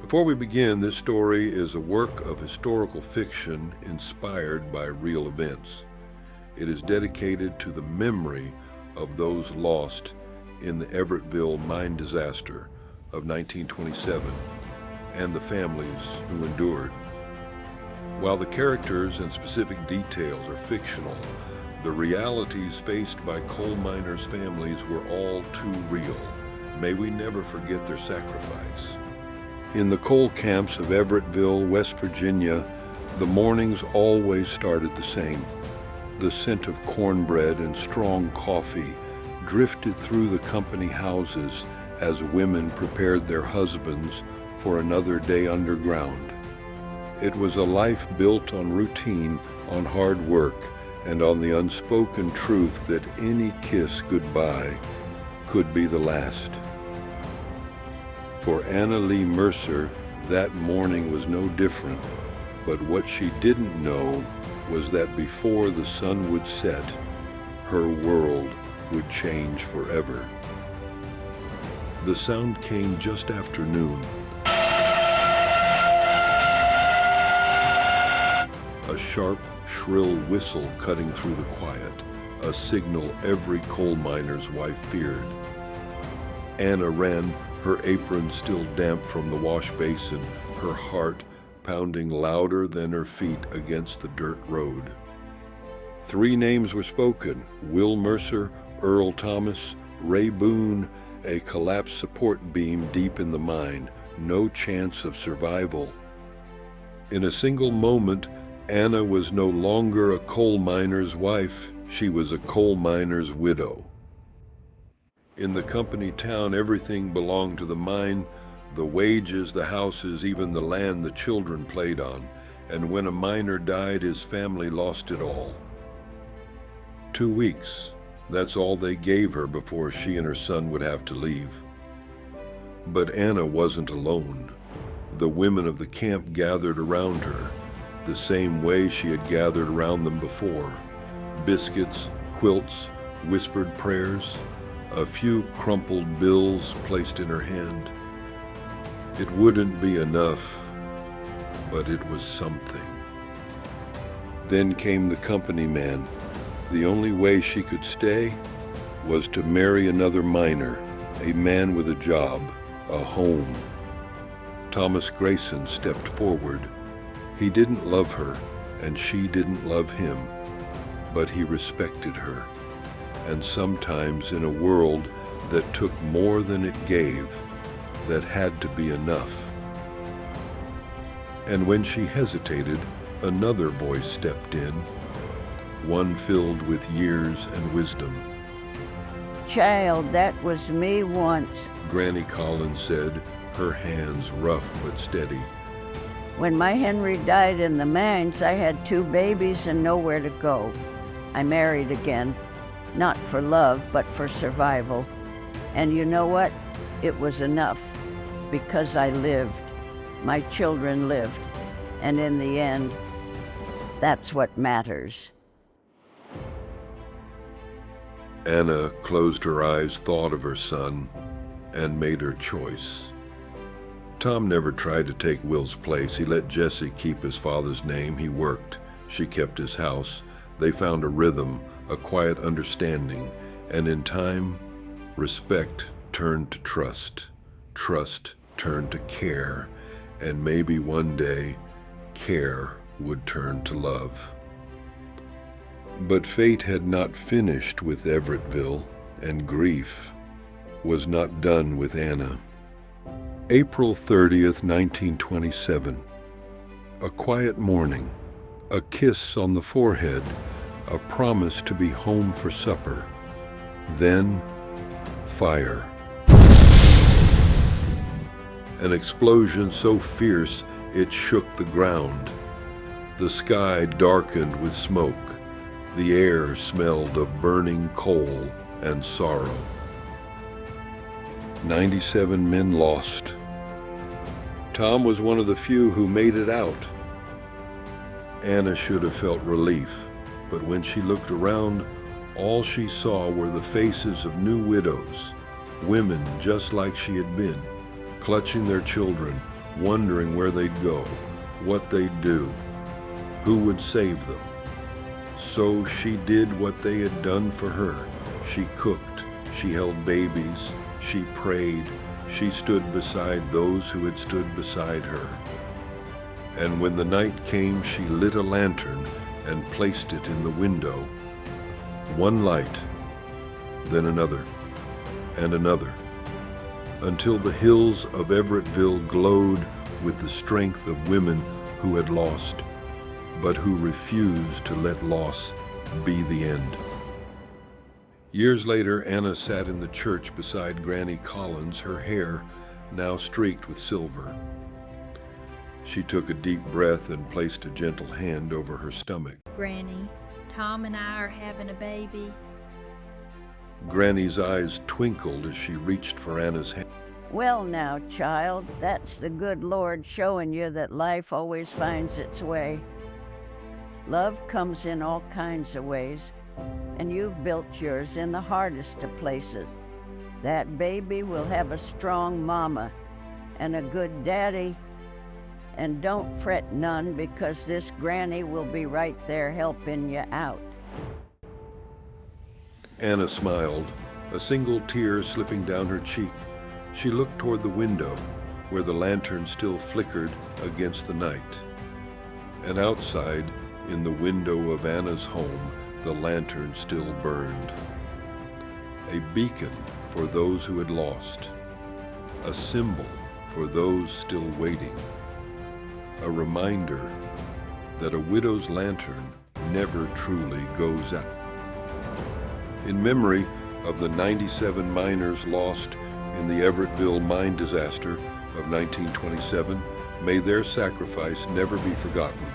Before we begin, this story is a work of historical fiction inspired by real events. It is dedicated to the memory of those lost in the Everettville mine disaster of 1927 and the families who endured. While the characters and specific details are fictional, the realities faced by coal miners' families were all too real. May we never forget their sacrifice. In the coal camps of Everettville, West Virginia, the mornings always started the same. The scent of cornbread and strong coffee drifted through the company houses as women prepared their husbands for another day underground. It was a life built on routine, on hard work, and on the unspoken truth that any kiss goodbye could be the last. For Anna Lee Mercer, that morning was no different, but what she didn't know was that before the sun would set, her world would change forever. The sound came just after noon. A sharp, shrill whistle cutting through the quiet, a signal every coal miner's wife feared. Anna ran, her apron still damp from the wash basin, her heart pounding louder than her feet against the dirt road. 3 names were spoken: Will Mercer, Earl Thomas, Ray Boone, a collapsed support beam deep in the mine, no chance of survival. In a single moment, Anna was no longer a coal miner's wife, she was a coal miner's widow. In the company town, everything belonged to the mine, the wages, the houses, even the land the children played on. And when a miner died, his family lost it all. 2 weeks, that's all they gave her before she and her son would have to leave. But Anna wasn't alone. The women of the camp gathered around her, the same way she had gathered around them before. Biscuits, quilts, whispered prayers, a few crumpled bills placed in her hand. It wouldn't be enough, but it was something. Then came the company man. The only way she could stay was to marry another miner, a man with a job, a home. Thomas Grayson stepped forward. He didn't love her, and she didn't love him, but he respected her. And sometimes in a world that took more than it gave, that had to be enough. And when she hesitated, another voice stepped in, one filled with years and wisdom. "Child, that was me once," Granny Collins said, her hands rough but steady. "When my Henry died in the mines, I had 2 babies and nowhere to go. I married again, not for love, but for survival. And you know what? It was enough, because I lived. My children lived. And in the end, that's what matters." Anna closed her eyes, thought of her son, and made her choice. Tom never tried to take Will's place. He let Jesse keep his father's name. He worked. She kept his house. They found a rhythm, a quiet understanding, and in time, respect turned to trust. Trust turned to care, and maybe one day, care would turn to love. But fate had not finished with Everettville, and grief was not done with Anna. April 30th, 1927. A quiet morning, a kiss on the forehead, a promise to be home for supper. Then, fire. An explosion so fierce it shook the ground. The sky darkened with smoke. The air smelled of burning coal and sorrow. 97 men lost. Tom was one of the few who made it out. Anna should have felt relief, but when she looked around, all she saw were the faces of new widows, women just like she had been, clutching their children, wondering where they'd go, what they'd do, who would save them. So she did what they had done for her. She cooked, she held babies, she prayed, she stood beside those who had stood beside her. And when the night came, she lit a lantern and placed it in the window. One light, then another, and another, until the hills of Everettville glowed with the strength of women who had lost, but who refused to let loss be the end. Years later, Anna sat in the church beside Granny Collins, her hair now streaked with silver. She took a deep breath and placed a gentle hand over her stomach. Granny, Tom and I are having a baby. Granny's eyes twinkled as she reached for Anna's hand. Well now, child, that's the good Lord showing you that life always finds its way. Love comes in all kinds of ways, and you've built yours in the hardest of places. That baby will have a strong mama and a good daddy, and don't fret none, because this granny will be right there helping you out. Anna smiled, a single tear slipping down her cheek. She looked toward the window, where the lantern still flickered against the night. And outside, in the window of Anna's home, the lantern still burned. A beacon for those who had lost, a symbol for those still waiting, a reminder that a widow's lantern never truly goes out. In memory of the 97 miners lost in the Everettville mine disaster of 1927, may their sacrifice never be forgotten.